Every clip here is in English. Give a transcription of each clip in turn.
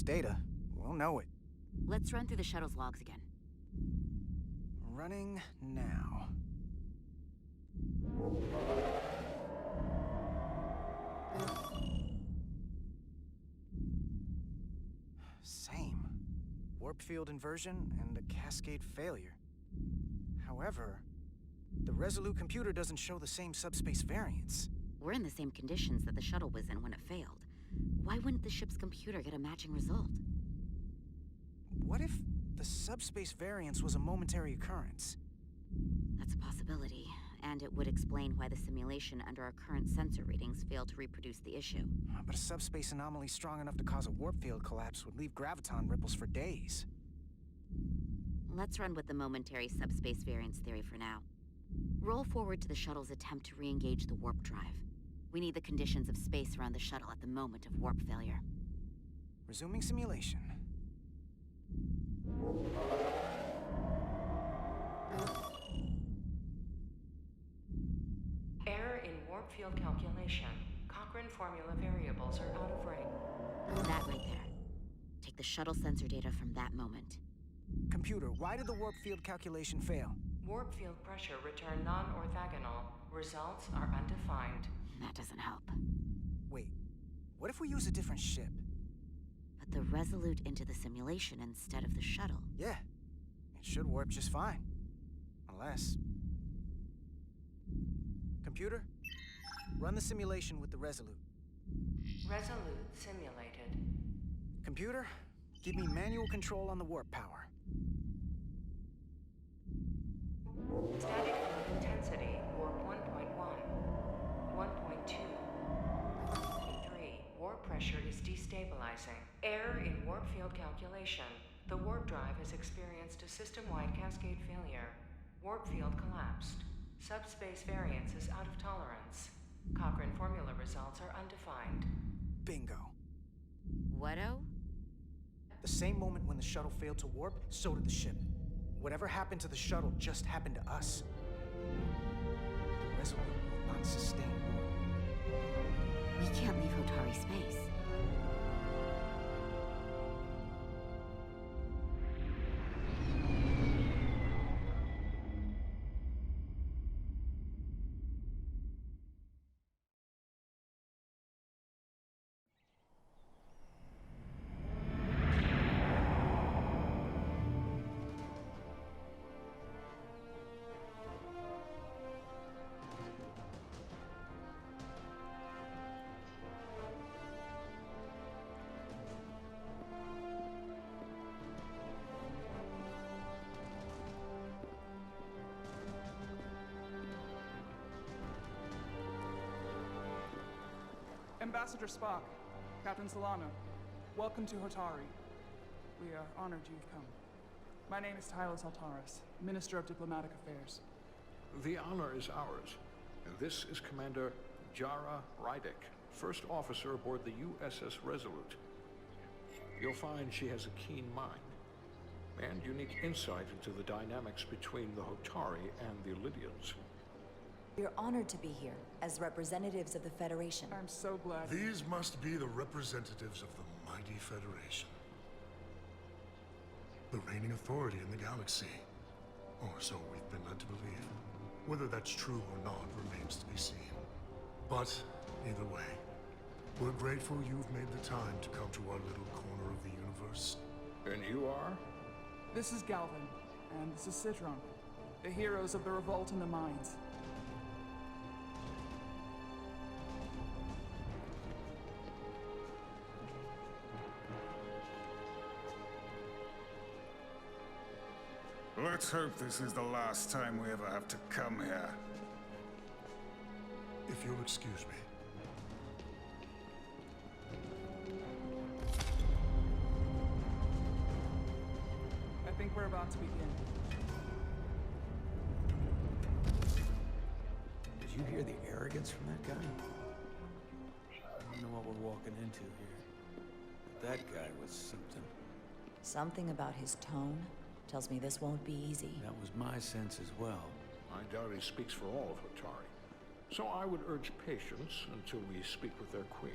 data, we'll know it. Let's run through the shuttle's logs again. Running now. Same. Warp field inversion and a cascade failure. However, the Resolute computer doesn't show the same subspace variance. We're in the same conditions that the shuttle was in when it failed. Why wouldn't the ship's computer get a matching result? What if the subspace variance was a momentary occurrence? That's a possibility, and it would explain why the simulation under our current sensor readings failed to reproduce the issue. But a subspace anomaly strong enough to cause a warp field collapse would leave graviton ripples for days. Let's run with the momentary subspace variance theory for now. Roll forward to the shuttle's attempt to re-engage the warp drive. We need the conditions of space around the shuttle at the moment of warp failure. Resuming simulation. Error in warp field calculation. Cochrane formula variables are out of range. That right there. Take the shuttle sensor data from that moment. Computer, why did the warp field calculation fail? Warp field pressure returned non-orthogonal. Results are undefined. That doesn't help. Wait, what if we use a different ship? Put the Resolute into the simulation instead of the shuttle. Yeah, it should warp just fine. Unless... Computer, run the simulation with the Resolute. Resolute simulated. Computer, give me manual control on the warp power. Static field intensity, warp 1.1. 1.2. 3. Warp pressure is destabilizing. Error in warp field calculation. The warp drive has experienced a system-wide cascade failure. Warp field collapsed. Subspace variance is out of tolerance. Cochrane formula results are undefined. Bingo. What-o? The same moment when the shuttle failed to warp, so did the ship. Whatever happened to the shuttle just happened to us. The Resolute will not sustain warp. We can't leave Hotari space. Ambassador Spock, Captain Solano, welcome to Hotari. We are honored you've come. My name is Tylos Altaris, Minister of Diplomatic Affairs. The honor is ours. And this is Commander Jara Rydick, first officer aboard the USS Resolute. You'll find she has a keen mind and unique insight into the dynamics between the Hotari and the Lydians. We're honored to be here as representatives of the Federation. I'm so glad. These must be the representatives of the mighty Federation. The reigning authority in the galaxy. Or so we've been led to believe. Whether that's true or not remains to be seen. But, either way, we're grateful you've made the time to come to our little corner of the universe. And you are? This is Galvin, and this is Citron, the heroes of the revolt in the mines. Let's hope this is the last time we ever have to come here. If you'll excuse me. I think we're about to begin. Did you hear the arrogance from that guy? I don't know what we're walking into here. But that guy was something. Something about his tone tells me this won't be easy. That was my sense as well. I doubt he speaks for all of Hotari. So I would urge patience until we speak with their queen.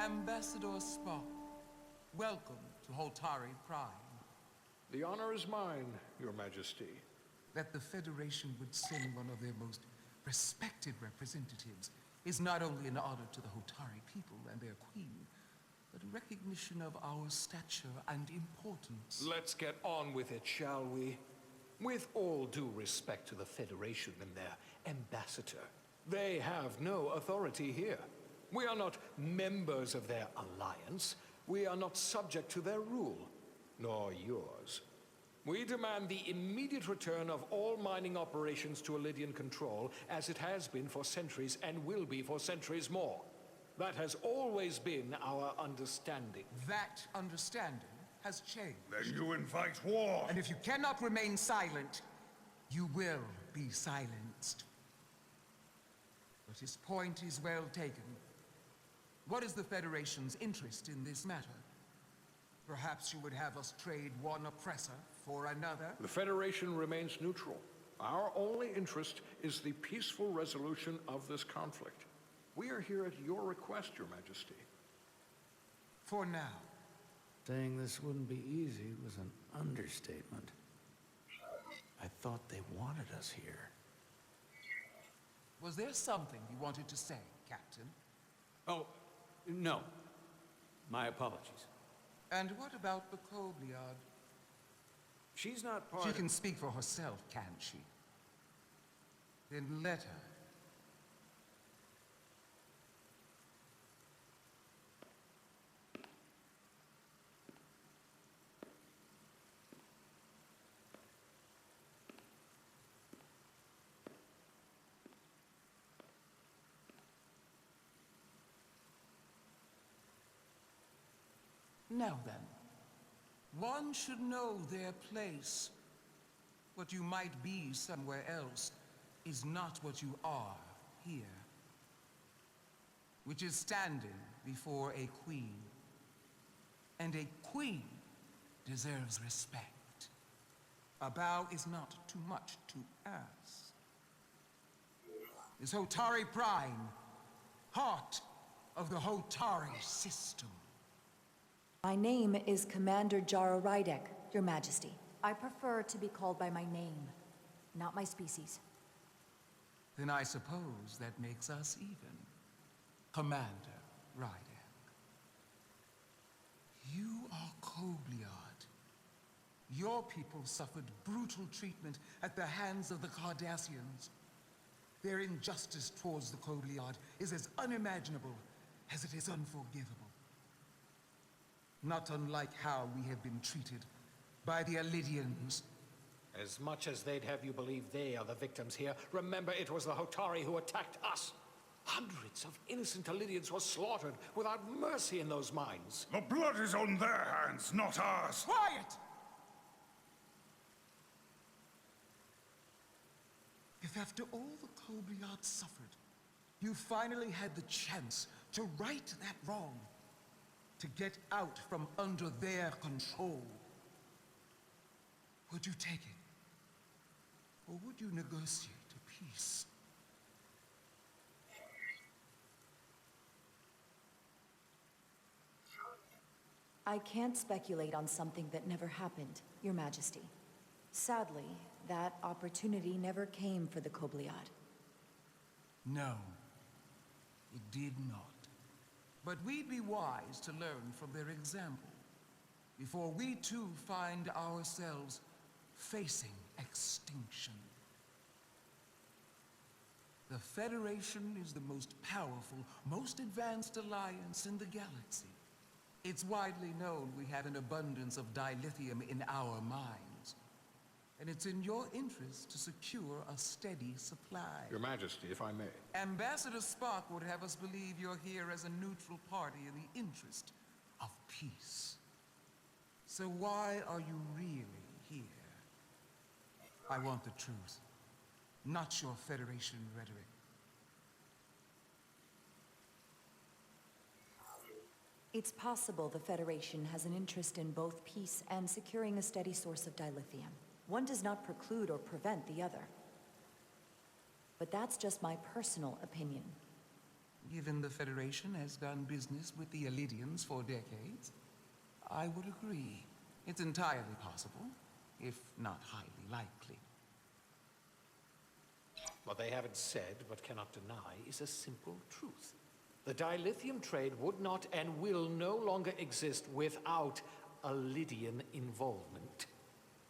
Ambassador Spock, welcome to Holtari Prime. The honor is mine, Your Majesty. That the Federation would send one of their most respected representatives is not only an honor to the Holtari people and their queen, but a recognition of our stature and importance. Let's get on with it, shall we? With all due respect to the Federation and their ambassador, they have no authority here. We are not members of their alliance. We are not subject to their rule, nor yours. We demand the immediate return of all mining operations to Elydian control, as it has been for centuries and will be for centuries more. That has always been our understanding. That understanding has changed. Then you invite war. And if you cannot remain silent, you will be silenced. But his point is well taken. What is the Federation's interest in this matter? Perhaps you would have us trade one oppressor for another? The Federation remains neutral. Our only interest is the peaceful resolution of this conflict. We are here at your request, Your Majesty. For now. Saying this wouldn't be easy was an understatement. I thought they wanted us here. Was there something you wanted to say, Captain? Oh, no. My apologies. And what about the Kobliad? She's not part She of... can speak for herself, can't she? Then let her. Now then, one should know their place. What you might be somewhere else is not what you are here. Which is standing before a queen. And a queen deserves respect. A bow is not too much to ask. Is Hotari Prime, heart of the Hotari system. My name is Commander Jara Rydek, Your Majesty. I prefer to be called by my name, not my species. Then I suppose that makes us even. Commander Rydek. You are Kobliad. Your people suffered brutal treatment at the hands of the Cardassians. Their injustice towards the Kobliad is as unimaginable as it is unforgivable. Not unlike how we have been treated by the Elydians. As much as they'd have you believe they are the victims here, remember it was the Hotari who attacked us. Hundreds of innocent Elydians were slaughtered without mercy in those mines. The blood is on their hands, not ours. Quiet! If after all the Kobliad suffered, you finally had the chance to right that wrong, to get out from under their control, would you take it? Or would you negotiate a peace? I can't speculate on something that never happened, Your Majesty. Sadly, that opportunity never came for the Kobliad. No, it did not. But we'd be wise to learn from their example, before we too find ourselves facing extinction. The Federation is the most powerful, most advanced alliance in the galaxy. It's widely known we have an abundance of dilithium in our mines. And it's in your interest to secure a steady supply. Your Majesty, if I may. Ambassador Spock would have us believe you're here as a neutral party in the interest of peace. So why are you really here? I want the truth, not your Federation rhetoric. It's possible the Federation has an interest in both peace and securing a steady source of dilithium. One does not preclude or prevent the other. But that's just my personal opinion. Given the Federation has done business with the Elidians for decades, I would agree. It's entirely possible, if not highly likely. What they haven't said, but cannot deny, is a simple truth. The dilithium trade would not and will no longer exist without a Lydian involvement.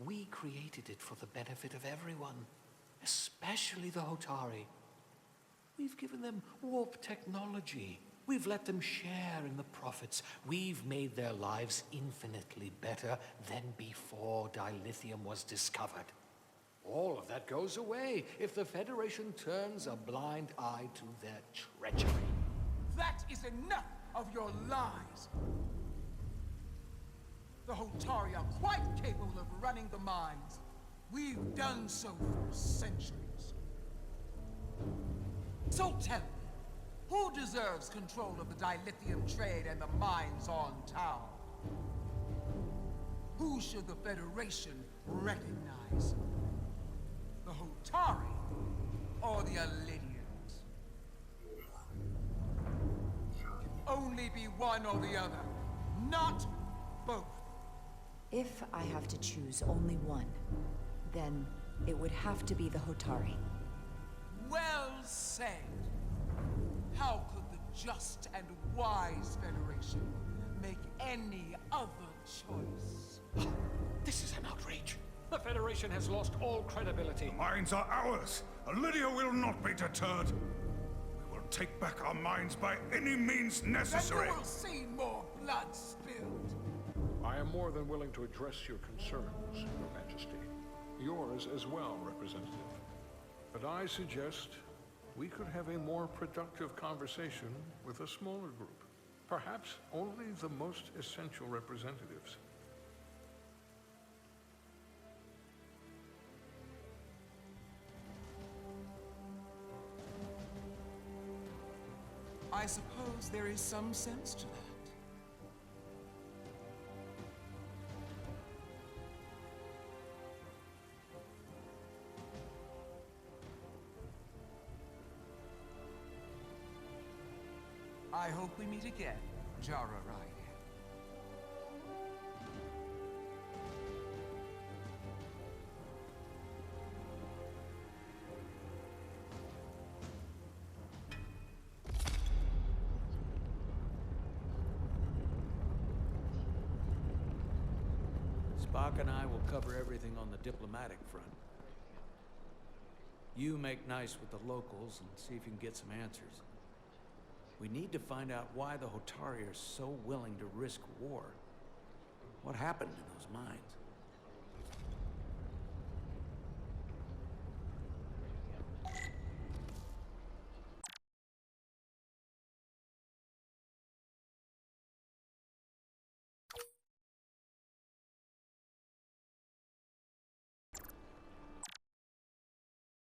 We created it for the benefit of everyone, especially the Hotari. We've given them warp technology. We've let them share in the profits. We've made their lives infinitely better than before dilithium was discovered. All of that goes away if the Federation turns a blind eye to their treachery. That is enough of your lies! The Hotari are quite capable of running the mines. We've done so for centuries. So tell me, who deserves control of the dilithium trade and the mines on Tau? Who should the Federation recognize? The Hotari or the Elidians? Can only be one or the other, not both. If I have to choose only one, then it would have to be the Hotari. Well said. How could the just and wise Federation make any other choice? This is an outrage. The Federation has lost all credibility. The mines are ours. Lydia will not be deterred. We will take back our mines by any means necessary. Then you will see more blood spilled. I am more than willing to address your concerns, Your Majesty. Yours as well, Representative. But I suggest we could have a more productive conversation with a smaller group. Perhaps only the most essential representatives. I suppose there is some sense to that. I hope we meet again, Jara Ryder. Spock and I will cover everything on the diplomatic front. You make nice with the locals and see if you can get some answers. We need to find out why the Hotari are so willing to risk war. What happened in those mines?